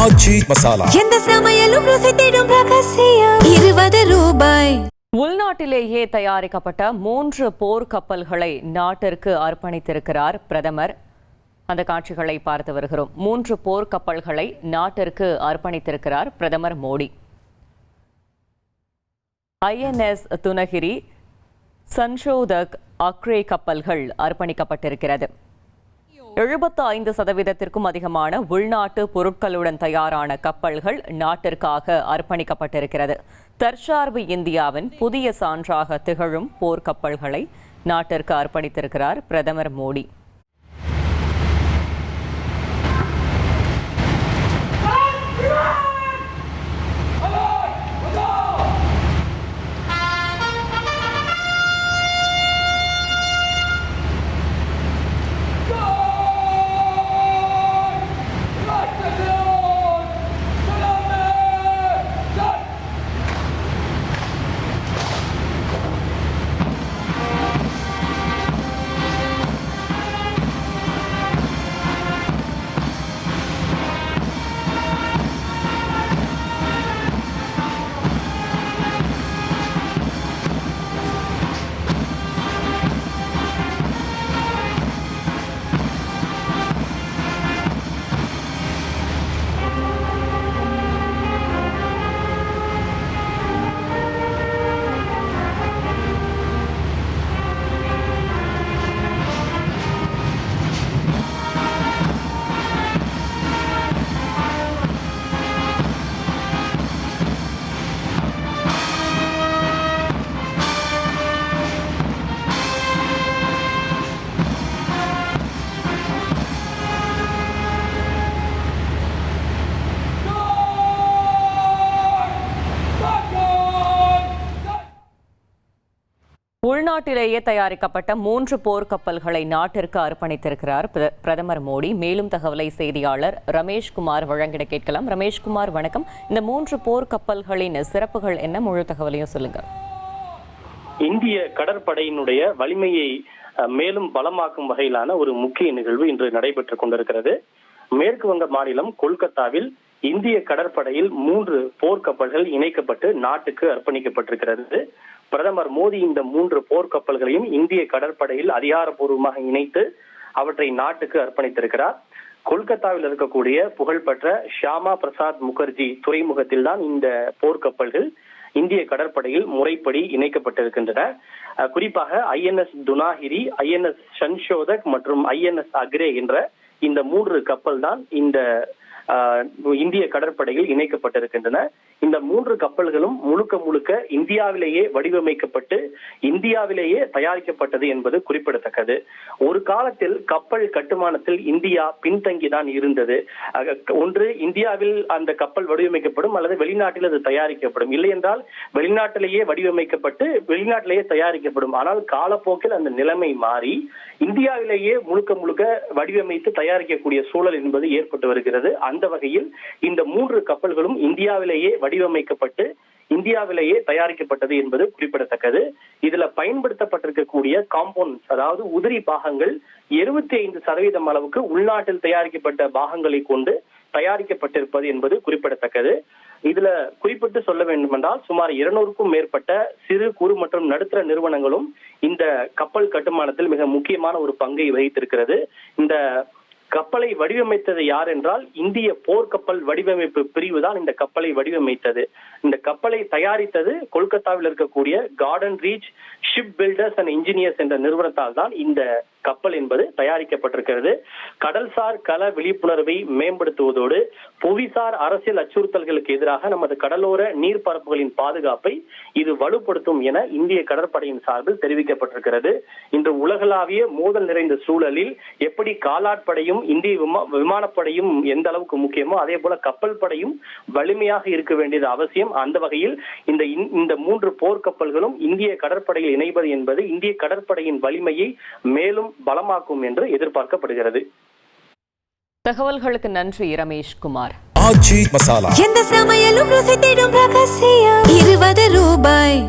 ஆச்சி மசாலா. எந்த சமையலும் ருசி தேடும் ரகசியம். 20 ரூபாய். உள்நாட்டிலேயே தயாரிக்கப்பட்ட 3 போர் கப்பல்களை நாட்டிற்கு அர்ப்பணித்திருக்கிறார் பிரதமர். அந்த காட்சிகளை பார்த்து வருகிறோம். 3 போர் கப்பல்களை நாட்டிற்கு அர்ப்பணித்திருக்கிறார் பிரதமர் மோடி. INS துனகிரி, சன்ஷோதக், அக்ரே கப்பல்கள் அர்ப்பணிக்கப்பட்டிருக்கிறது. 75% அதிகமான உள்நாட்டு பொருட்களுடன் தயாரான கப்பல்கள் நாட்டிற்காக அர்ப்பணிக்கப்பட்டிருக்கிறது. தற்சார்பு இந்தியாவின் புதிய சான்றாக திகழும் போர்க்கப்பல்களை நாட்டிற்கு அர்ப்பணித்திருக்கிறார் பிரதமர் மோடி. உள்நாட்டிலேயே தயாரிக்கப்பட்ட 3 போர் கப்பல்களை நாட்டிற்கு அர்ப்பணித்திருக்கிறார் பிரதமர் மோடி. மேலும் தகவலை செய்தியாளர் ரமேஷ்குமார் வழங்கிட கேட்கலாம். ரமேஷ்குமார், வணக்கம். இந்த 3 போர் கப்பல்களின் சிறப்புகள் என்ன? முழு தகவலையும் சொல்லுங்க. இந்திய கடற்படையினுடைய வலிமையை மேலும் பலமாக்கும் வகையிலான ஒரு முக்கிய நிகழ்வு இன்று நடைபெற்றுக் கொண்டிருக்கிறது. மேற்கு வங்க மாநிலம் கொல்கத்தாவில் இந்திய கடற்படையில் 3 போர்க்கப்பல்கள் இணைக்கப்பட்டு நாட்டுக்கு அர்ப்பணிக்கப்பட்டிருக்கிறது. பிரதமர் மோடி இந்த 3 போர்க்கப்பல்களையும் இந்திய கடற்படையில் அதிகாரப்பூர்வமாக இணைத்து அவற்றை நாட்டுக்கு அர்ப்பணித்திருக்கிறார். கொல்கத்தாவில் இருக்கக்கூடிய புகழ்பெற்ற ஷியாமா பிரசாத் முகர்ஜி துறைமுகத்தில் தான் இந்த போர்க்கப்பல்கள் இந்திய கடற்படையில் முறைப்படி இணைக்கப்பட்டிருக்கின்றன. குறிப்பாக INS துனாகிரி, INS சன்ஷோதக் மற்றும் INS அக்ரே என்ற இந்த 3 கப்பல் தான் இந்த இந்திய கடற்படையில் இணைக்கப்பட்டிருக்கின்றன. இந்த 3 கப்பல்களும் முழுக்க இந்தியாவிலேயே வடிவமைக்கப்பட்டு இந்தியாவிலேயே தயாரிக்கப்பட்டது என்பது குறிப்பிடத்தக்கது. ஒரு காலத்தில் கப்பல் கட்டுமானத்தில் இந்தியா பின்தங்கிதான் இருந்தது. ஒன்று இந்தியாவில் அந்த கப்பல் வடிவமைக்கப்படும் அல்லது வெளிநாட்டில் அது தயாரிக்கப்படும், இல்லை என்றால் வெளிநாட்டிலேயே வடிவமைக்கப்பட்டு வெளிநாட்டிலேயே தயாரிக்கப்படும். ஆனால் காலப்போக்கில் அந்த நிலைமை மாறி இந்தியாவிலேயே முழுக்க வடிவமைத்து தயாரிக்கக்கூடிய சூழல் என்பது ஏற்பட்டு வருகிறது. அந்த வகையில் இந்த 3 கப்பல்களும் இந்தியாவிலேயே வடிவமைக்கப்பட்டு இந்தியாவிலேயே தயாரிக்கப்பட்டது என்பது குறிப்பிடத்தக்கது. இதுல பயன்படுத்தப்பட்டிருக்கக்கூடிய காம்பவுண்ட்ஸ், அதாவது உதிரி பாகங்கள் 75% அளவுக்கு உள்நாட்டில் தயாரிக்கப்பட்ட பாகங்களை கொண்டு தயாரிக்கப்பட்டிருப்பது என்பது குறிப்பிடத்தக்கது. இதுல குறிப்பிட்டு சொல்ல வேண்டும் என்றால் சுமார் 200க்கும் மேற்பட்ட சிறு குறு மற்றும் நடுத்தர நிறுவனங்களும் இந்த கப்பல் கட்டுமானத்தில் மிக முக்கியமான ஒரு பங்கை வகித்திருக்கிறது. இந்த கப்பலை வடிவமைத்தது யார் என்றால் இந்திய போர்க்கப்பல் வடிவமைப்பு பிரிவு தான் இந்த கப்பலை வடிவமைத்தது. இந்த கப்பலை தயாரித்தது கொல்கத்தாவில் இருக்கக்கூடிய Garden Reach Ship Builders and Engineers என்ற நிறுவனத்தால் தான் இந்த கப்பல் என்பது தயாரிக்கப்பட்டிருக்கிறது. கடல்சார் கள விழிப்புணர்வை மேம்படுத்துவதோடு புவிசார் அரசியல் அச்சுறுத்தல்களுக்கு எதிராக நமது கடலோர நீர்ப்பரப்புகளின் பாதுகாப்பை இது வலுப்படுத்தும் என இந்திய கடற்படையின் சார்பில் தெரிவிக்கப்பட்டிருக்கிறது. இன்று உலகளாவிய மோதல் நிறைந்த சூழலில் எப்படி காலாட்படையும் இந்திய விமானப்படையும் எந்த அளவுக்கு முக்கியமோ அதே போல கப்பல் படையும் வலிமையாக இருக்க வேண்டியது அவசியம். அந்த வகையில் இந்த 3 போர்க்கப்பல்களும் இந்திய கடற்படையில் இணைவது என்பது இந்திய கடற்படையின் வலிமையை மேலும் பலமாக்கும் என்று எதிர்பார்க்கப்படுகிறது. தகவல்களுக்கு நன்றி ரமேஷ்குமார். ஆச்சி மசாலா. எந்த சமையலும் ருசி தேடும் ரகசியம். 20 ரூபாய்.